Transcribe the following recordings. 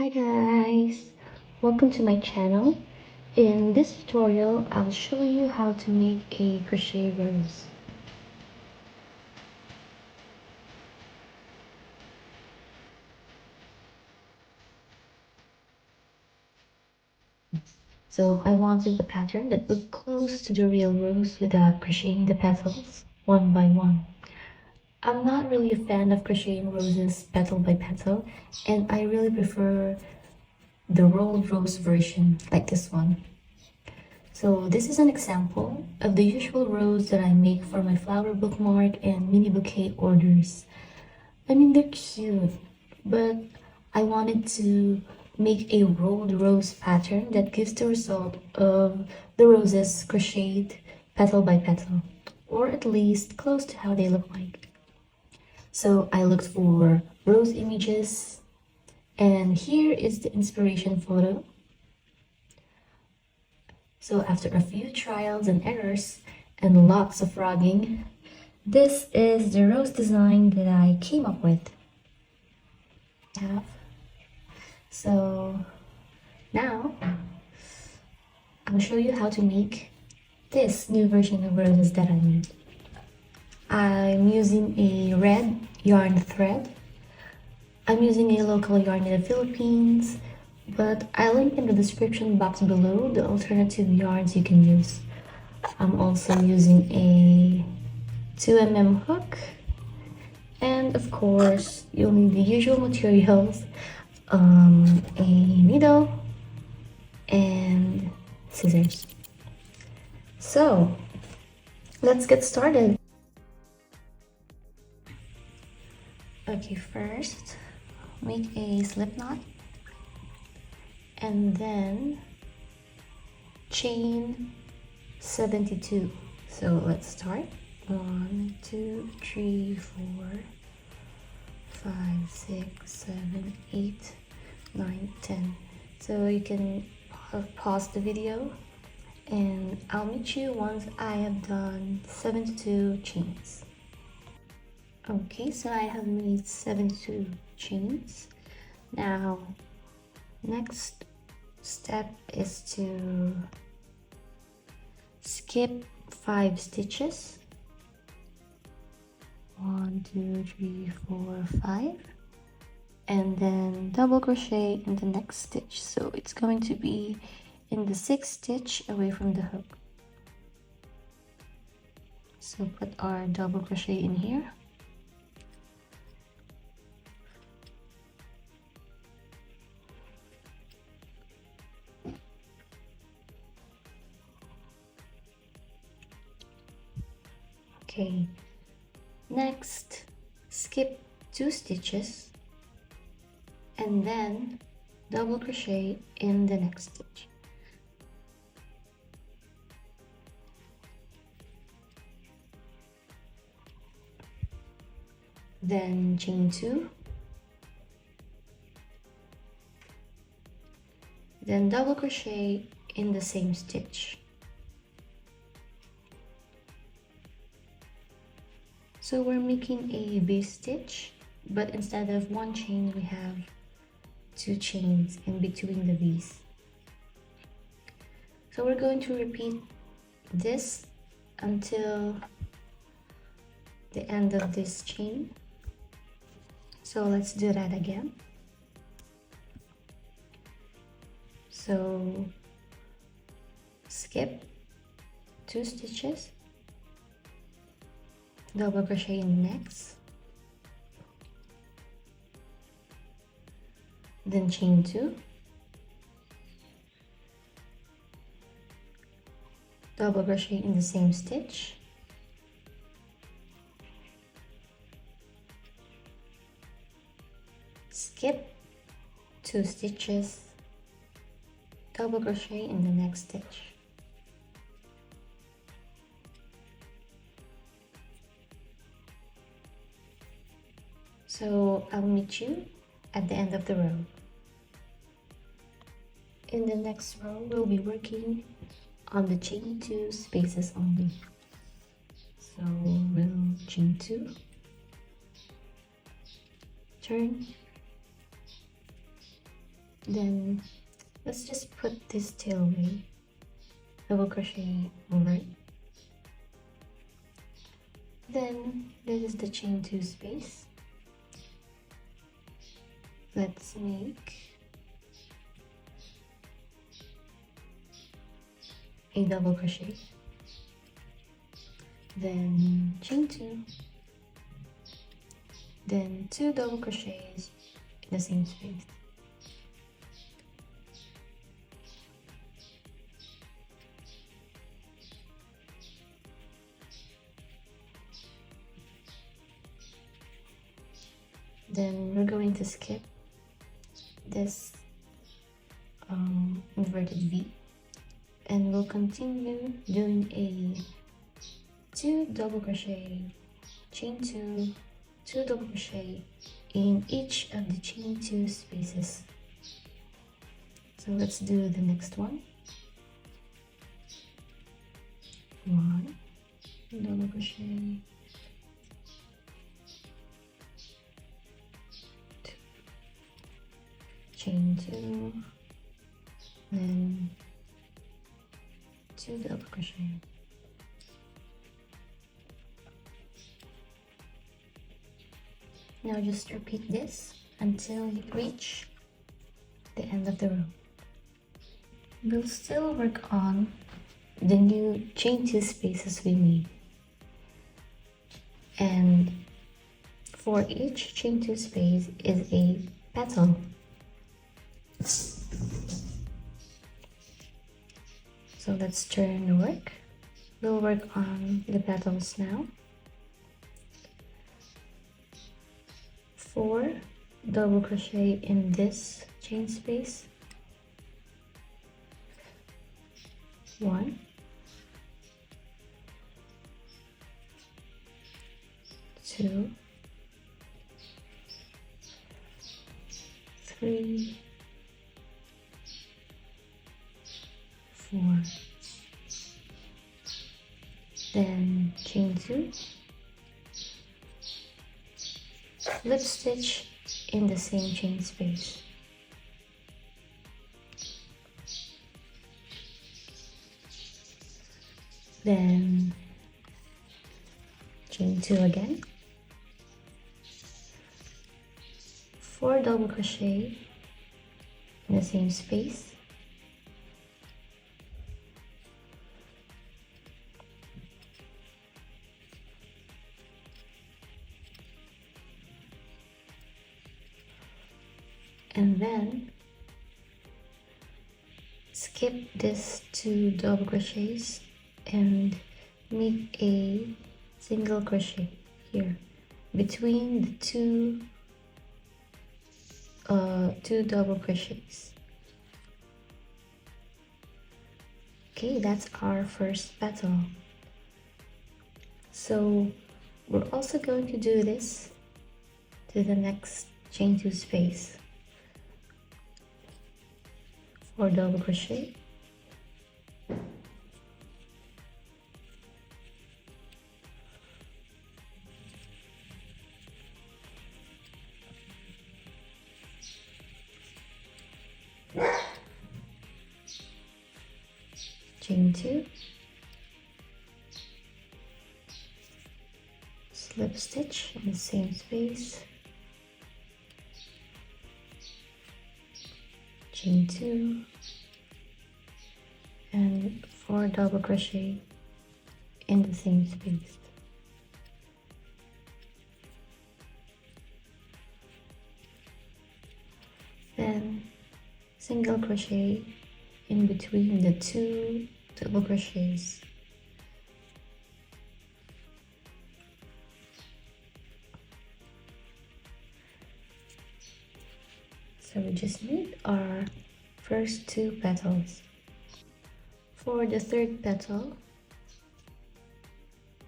Hi guys, welcome to my channel. In this tutorial, I'll show you how to make a crochet rose. So I wanted a pattern that looked close to the real rose without crocheting the petals one by one. I'm not really a fan of crocheting roses petal by petal, and I really prefer the rolled rose version like this one. So this is an example of the usual rose that I make for my flower bookmark and mini bouquet orders. I mean, they're cute, but I wanted to make a rolled rose pattern that gives the result of the roses crocheted petal by petal, or at least close to how they look like. So I looked for rose images, and here is the inspiration photo. So after a few trials and errors and lots of frogging, this is the rose design that I came up with. So now I'll show you how to make this new version of roses that I made. I'm using a red yarn thread. I'm using a local yarn in the Philippines, but I'll link in the description box below the alternative yarns you can use. I'm also using a 2mm hook, and of course you'll need the usual materials, a needle and scissors. So let's get started. Okay, first make a slip knot and then chain 72. So let's start. 1 2 3 4 5 6 7 8 9 10. So you can pause the video and I'll meet you once I have done 72 chains. Okay, so I have made 72 chains. Now next step is to skip 5 stitches. 1 2 3 4 5, and then double crochet in the next stitch, so it's going to be in the 6th stitch away from the hook. So put our double crochet in here. Okay, next skip 2 stitches and then double crochet in the next stitch. Then chain 2, then double crochet in the same stitch. So we're making a base stitch, but instead of 1 chain we have 2 chains in between the V's. So we're going to repeat this until the end of this chain. So let's do that again. So skip 2 stitches, double crochet in the next, then chain 2, double crochet in the same stitch, skip 2 stitches, double crochet in the next stitch. So I'll meet you at the end of the row. In the next row, we'll be working on the chain 2 spaces only. So we'll chain 2, turn, Then let's just put this tail away. Double crochet over it. Then this is the chain 2 space. Let's make a double crochet, then chain 2, then 2 double crochets in the same space. Then we're going to skip this inverted V, and we'll continue doing a 2 double crochet, chain 2, 2 double crochet in each of the chain 2 spaces. So let's do the next one. 1 double crochet, 2, chain 2, then 2 double crochet. Now just repeat this until you reach the end of the row. We'll still work on the new chain 2 spaces we made, and for each chain 2 space is a petal. So let's turn the work. We'll work on the petals now. 4 double crochet in this chain space, 1, 2, 3, 4, then chain 2, slip stitch in the same chain space, then chain 2 again, 4 double crochet in the same space, and then skip this 2 double crochets and make a single crochet here between the two double crochets. Okay, that's our first petal. So we're also going to do this to the next chain 2 space. 4 double crochet, chain 2, slip stitch in the same space, chain 2, and 4 double crochet in the same space. Then single crochet in between the 2 double crochets. So we just made our first 2 petals. For the third petal,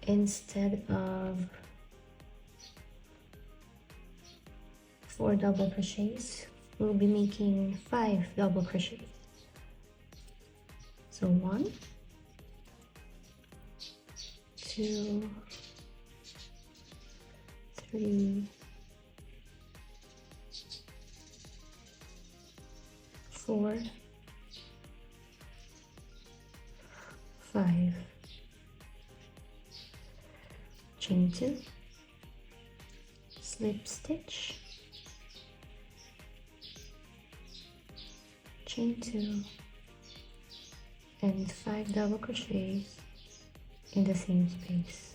instead of 4 double crochets, we'll be making 5 double crochets. So 1, 2, 3, 4, 5, chain 2, slip stitch, chain 2, and 5 double crochets in the same space.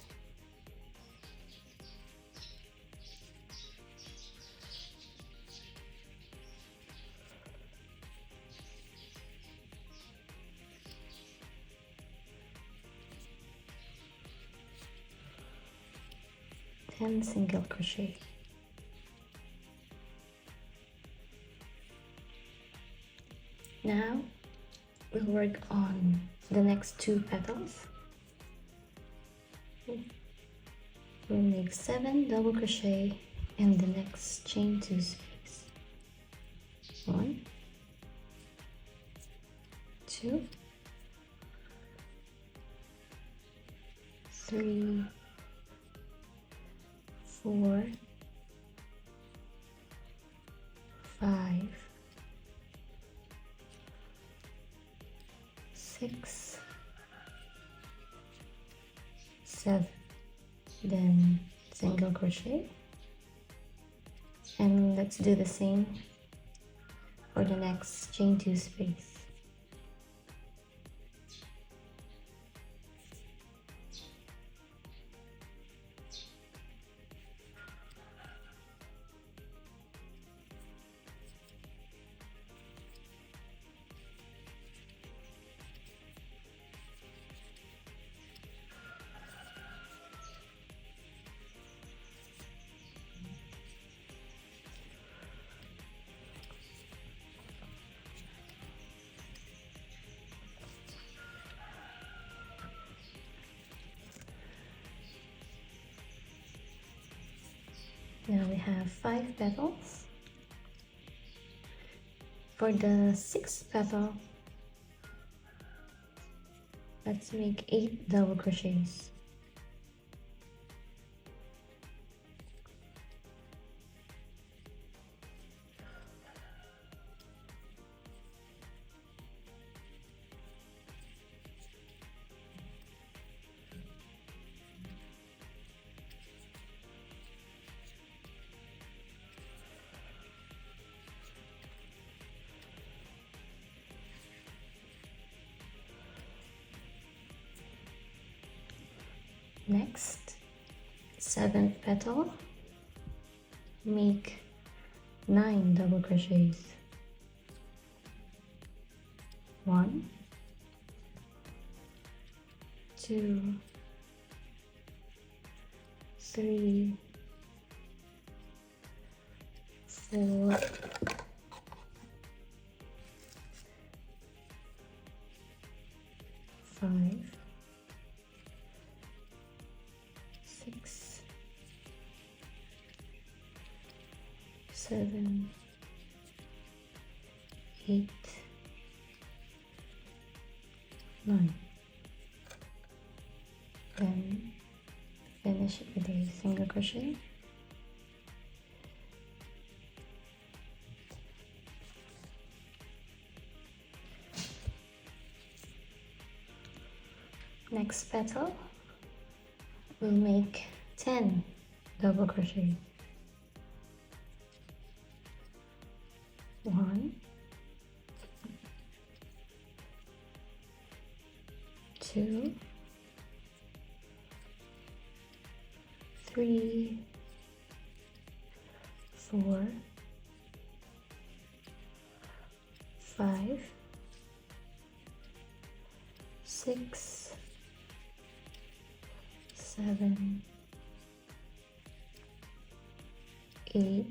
And single crochet. Now we'll work on the next 2 petals. We'll make 7 double crochet in the next chain 2 space. 1, 2, 3, 4, 5, 6, 7, then single crochet, and let's do the same for the next chain 2 space. Now we have 5 petals. For the 6th petal, let's make 8 double crochets. Next, 7th petal, make 9 double crochets. 1, 2, 3, 4, 5, 6, 7, 8, 9. Then finish with a single crochet. Next petal, we'll make 10 double crochet. 1, 2, 3, 4, 5, 6, 7, 8,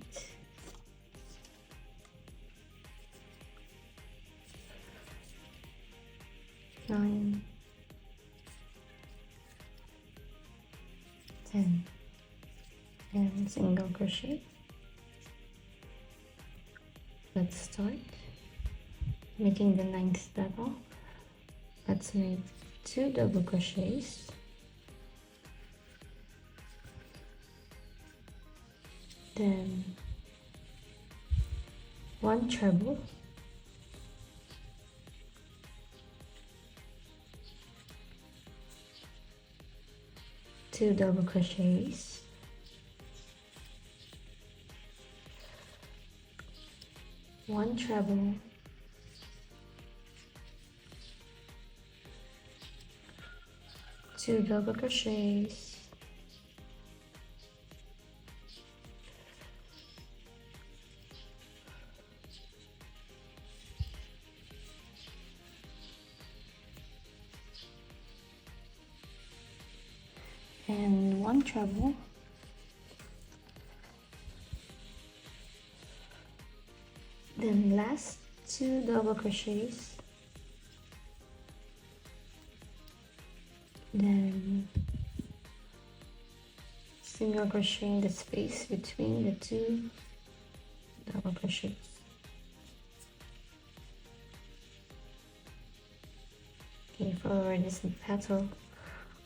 9, 10, and single crochet. Let's start making the 9th petal. Let's make 2 double crochets, then 1 treble, 2 double crochets, one treble, two double crochets, and one treble, then last two double crochets, then single crochet in the space between the two double crochets. Okay, for this petal,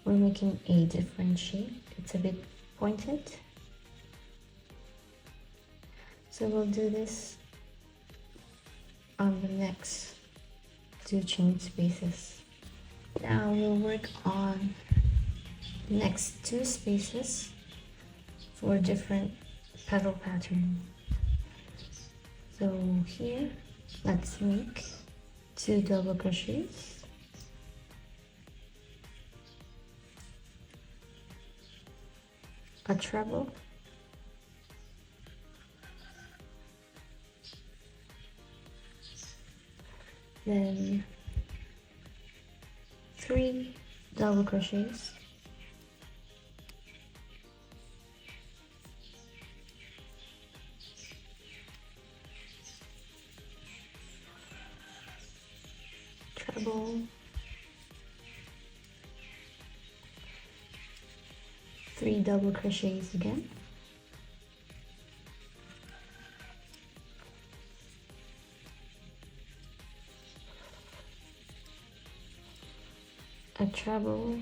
we're making a different shape. It's a bit pointed, so we'll do this on the next two chain spaces. Now we'll work on the next two spaces for different petal pattern. So here, let's make two double crochets, a treble, then 3 double crochets, treble, 3 double crochets again, a treble,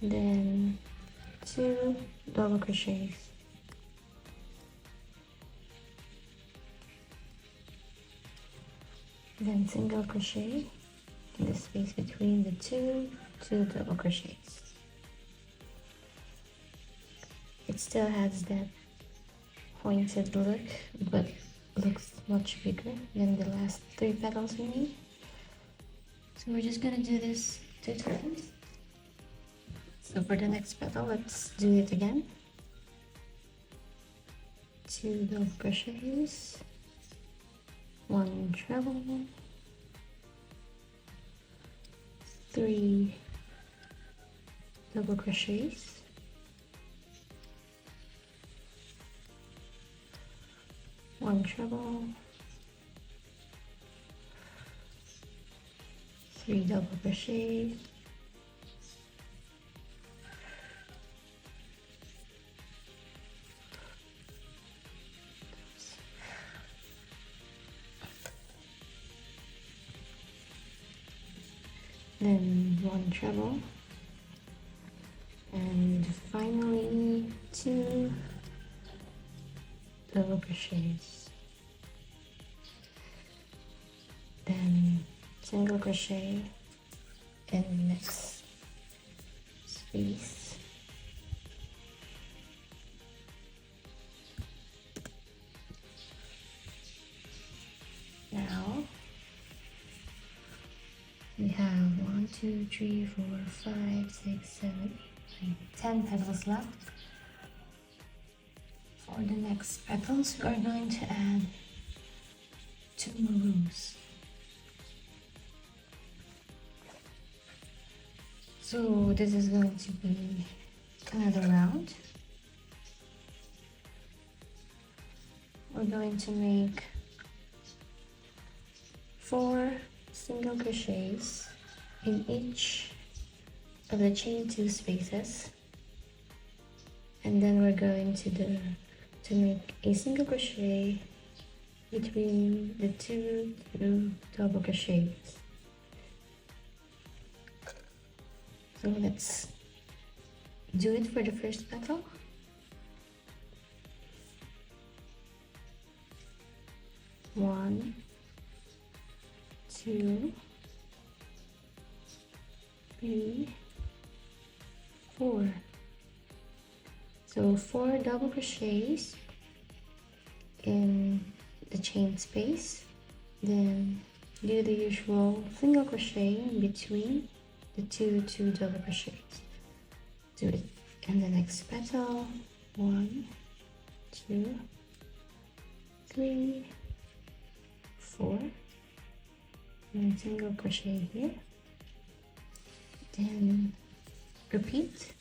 then 2 double crochets, then single crochet in the space between the two double crochets. It still has that pointed look, but looks much bigger than the last 3 petals we made. So we're just gonna do this 2 times. So for the next petal, let's do it again. 2 double crochets, 1 treble, 3 double crochets, one treble, 3 double crochets, then 1 treble, and finally 2 double crochets, then single crochet in the next space, now we have 1, 2, 3, 4, 5, 6, 7, 8, 9, 10 petals left. For the next petals, we are going to add 2 more rows. So this is going to be another round. We're going to make 4 single crochets in each of the chain 2 spaces, and then we're going to make a single crochet between the two double crochets. So let's do it for the first petal. One, 2, 3, 4. So 4 double crochets in the chain space, then do the usual single crochet in between the two double crochets. Do it in the next petal. 1, 2, 3, 4, and single crochet here, then repeat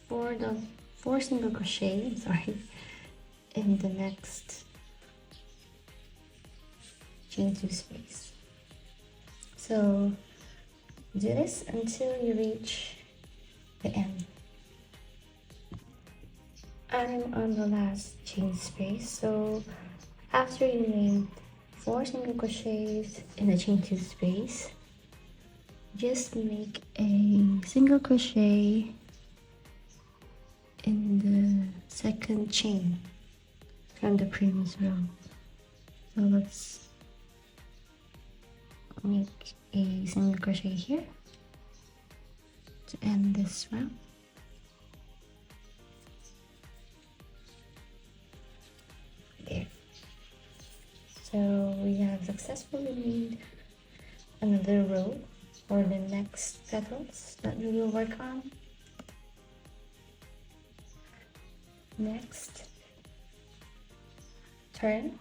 4 single crochet, in the next chain 2 space. So do this until you reach the end. I'm on the last chain space, so after you made 4 single crochets in the chain 2 space, just make a single crochet in the second chain from the previous row. So let's make a single crochet here to end this round. There. So we have successfully made another row for the next petals that we will work on. Next, turn,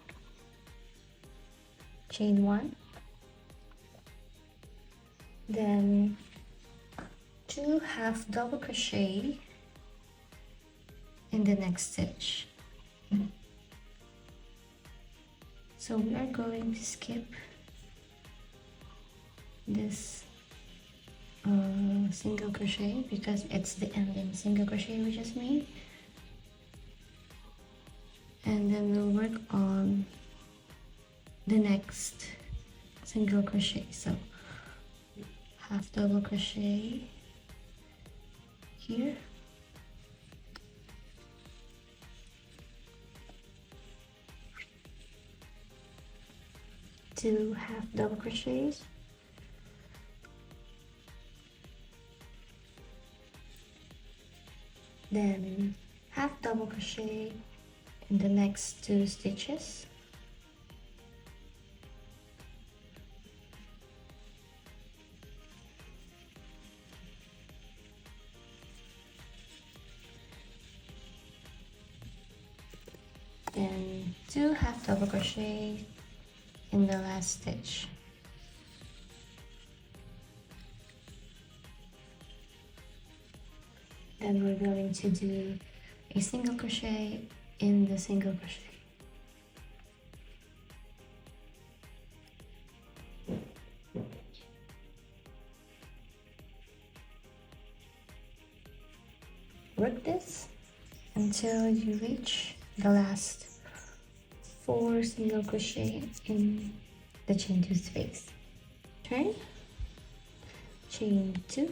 chain 1, then 2 half double crochet in the next stitch. So we are going to skip this single crochet because it's the ending single crochet we just made, and then we'll work on the next single crochet. So half double crochet here, two half double crochets, then half double crochet in the next 2 stitches, then 2 half double crochet in the last stitch. Then we're going to do a single crochet in the single crochet. Work this until you reach the last 4 single crochet in the chain 2 space. Turn, chain 2,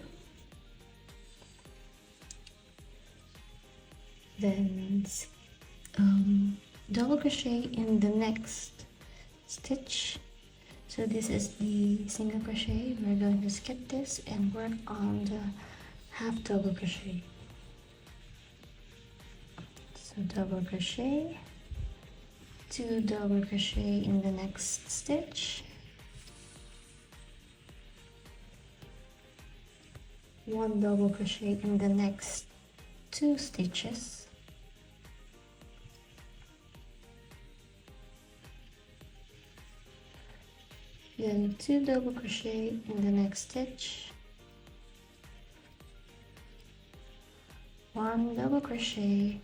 then double crochet in the next stitch. So this is the single crochet. We're going to skip this and work on the half double crochet. So double crochet, 2 double crochet in the next stitch, 1 double crochet in the next 2 stitches, then 2 double crochet in the next stitch, 1 double crochet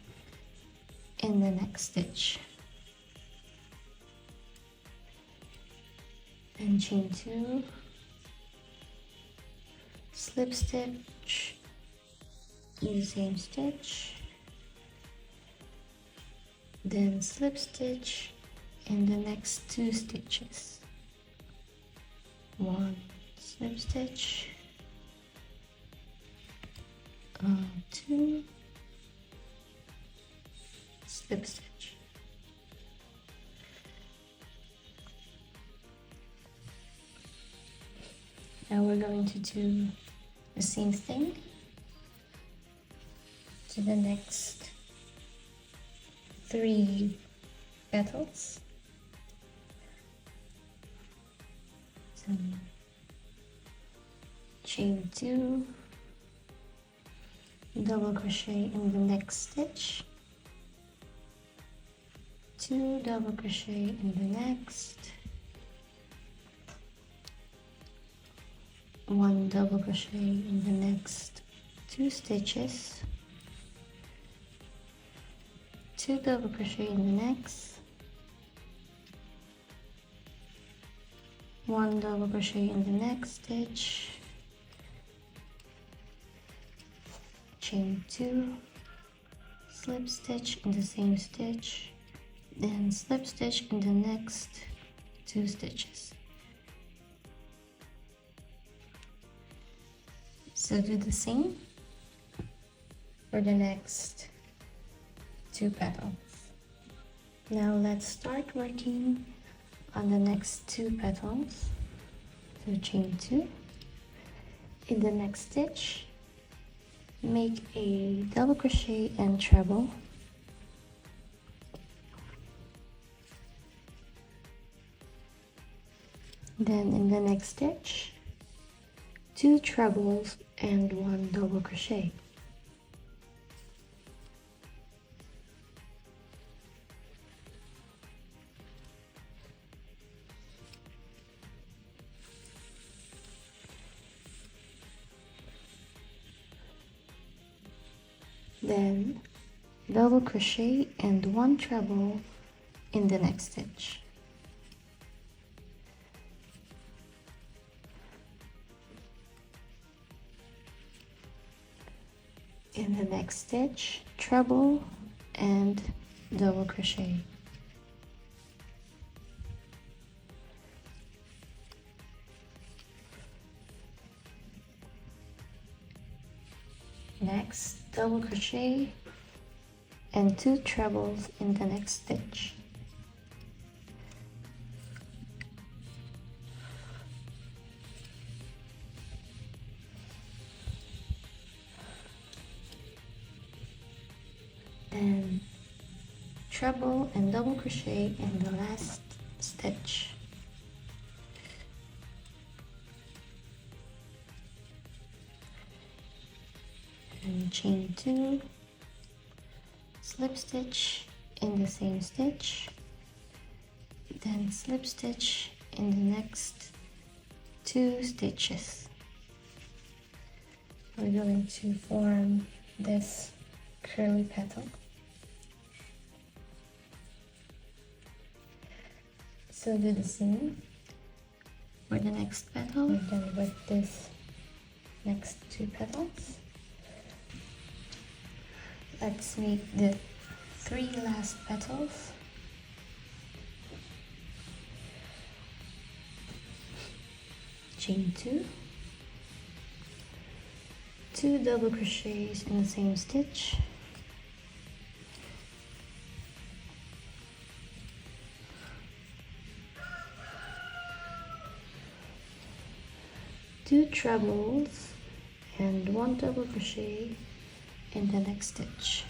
in the next stitch, and chain 2, slip stitch in the same stitch, then slip stitch in the next 2 stitches, 1 slip stitch, 2 slip stitch. Now we're going to do the same thing to the next 3 petals. So chain 2, double crochet in the next stitch, 2 double crochet in the next, 1 double crochet in the next 2 stitches, 2 double crochet in the next, 1 double crochet in the next stitch, chain 2, slip stitch in the same stitch, then slip stitch in the next 2 stitches. So do the same for the next 2 petals. Now let's start working on the next 2 petals. So chain 2, in the next stitch make a double crochet and treble, then in the next stitch 2 trebles and 1 double crochet. Then double crochet and 1 treble in the next stitch. In the next stitch, treble and double crochet. Next, double crochet and 2 trebles in the next stitch. Then treble and double crochet in the last stitch. And chain 2, slip stitch in the same stitch, then slip stitch in the next 2 stitches. We're going to form this curly petal. So do the same for the next petal. We're done with this next 2 petals. Let's make the 3 last petals. Chain 2, 2 double crochets in the same stitch, two trebles and 1 double crochet in the next stitch.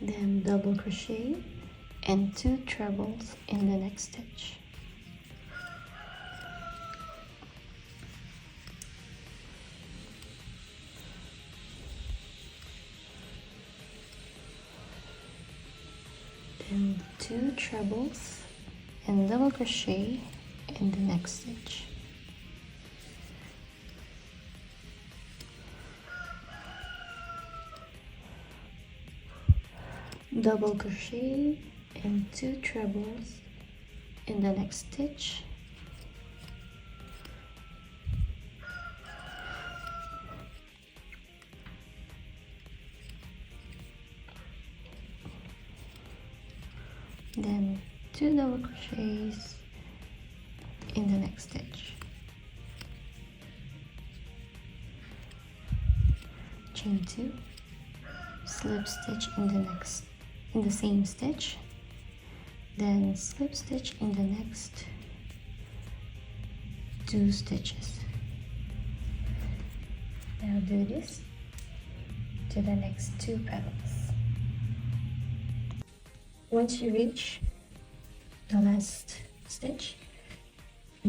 Then double crochet and 2 trebles in the next stitch. Then 2 trebles and double crochet in the next stitch. Double crochet and 2 trebles in the next stitch. Then 2 double crochets in the next stitch. Chain 2, slip stitch in the same stitch, then slip stitch in the next 2 stitches. Now do this to the next 2 petals. Once you reach the last stitch,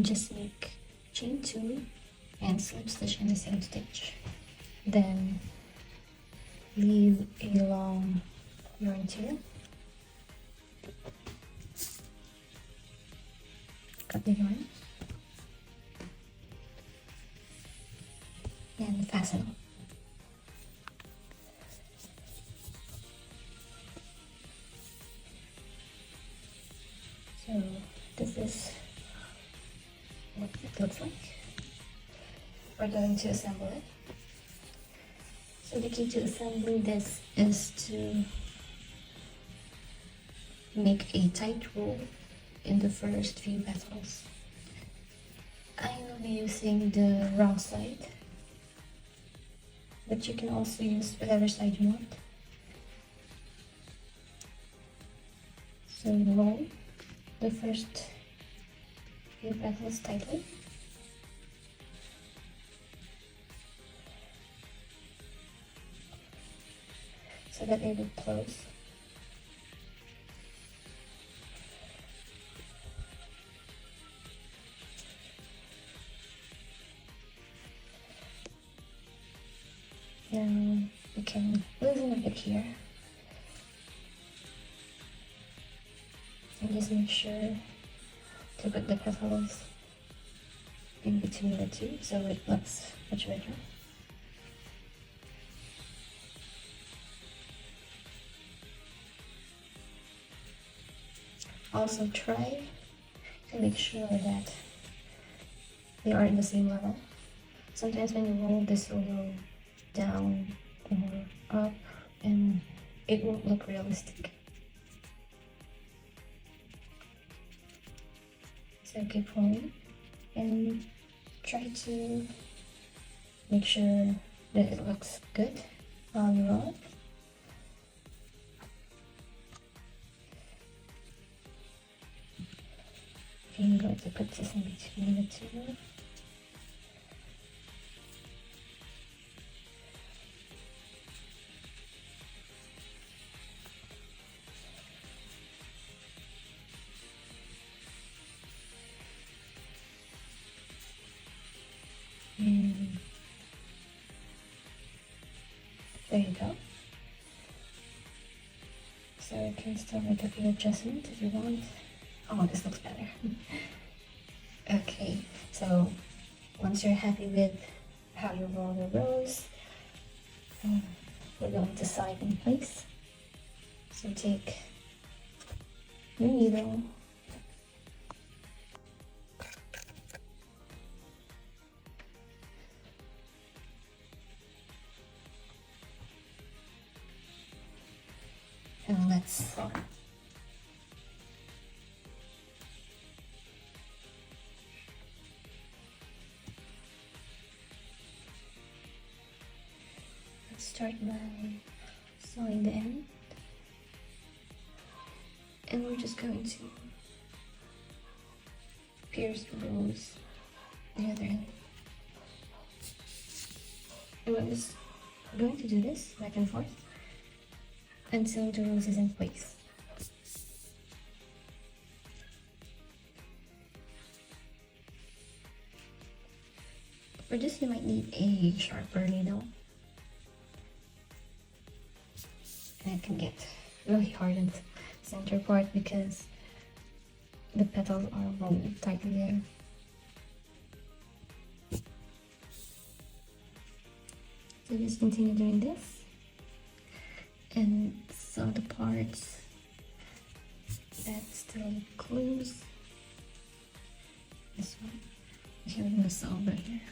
just make chain 2 and slip stitch in the same stitch. Then leave a long yarn tail. Cut the yarn and fasten it. So this is what it looks like. We're going to assemble it. So the key to assembling this is to make a tight roll in the first few petals. I will be using the wrong side, but you can also use whatever side you want. So roll the first few petals tightly. So that it will close. Now we can loosen a bit here. And just make sure to put the petals in between the two so it looks much better. Also try to make sure that they are in the same level. Sometimes when you roll, this will go down or up and it won't look realistic. So keep rolling and try to make sure that it looks good while you roll it. I'm going to put this in between the two. And there you go. So you can still make a few adjustments if you want. Oh, this looks better. Okay, so once you're happy with how you roll the rows, we're going to sew it in place. So take your needle, and let's sew. Start by sewing the end, and we're just going to pierce the rows the other end. And we're just going to do this back and forth until the rose is in place. For this you might need a sharper needle. And it can get really hard in the center part because the petals are rolled tightly there. So just continue doing this and sew the parts that still close. This one. Here we're gonna sew over here.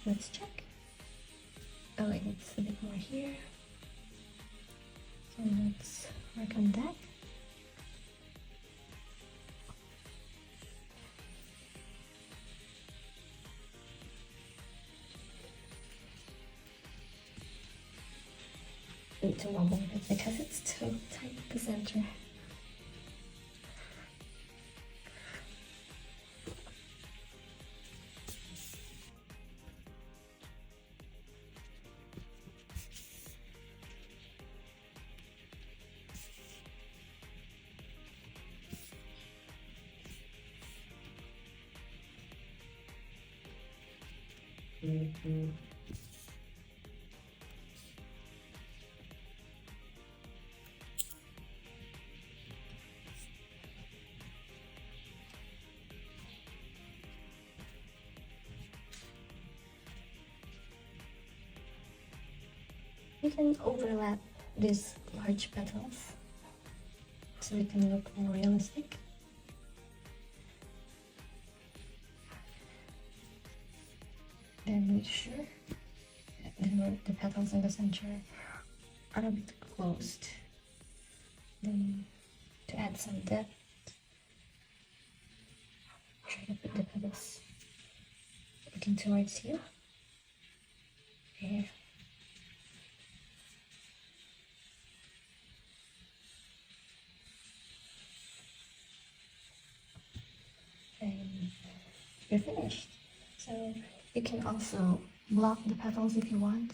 Let's check. Oh, wait, it's a bit more here. So let's work on that. need to wobble it because it's too tight at the center. We can overlap these large petals so it can look more realistic. Then make sure that the petals in the center are a bit closed. Then to add some depth, try to put the petals looking towards you. Here. And you're finished. So you can also block the petals if you want,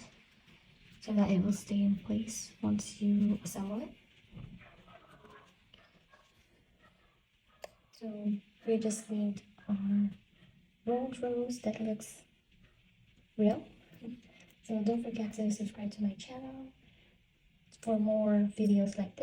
so that it will stay in place once you assemble it. So we just need rolled rose that looks real. So don't forget to subscribe to my channel for more videos like this.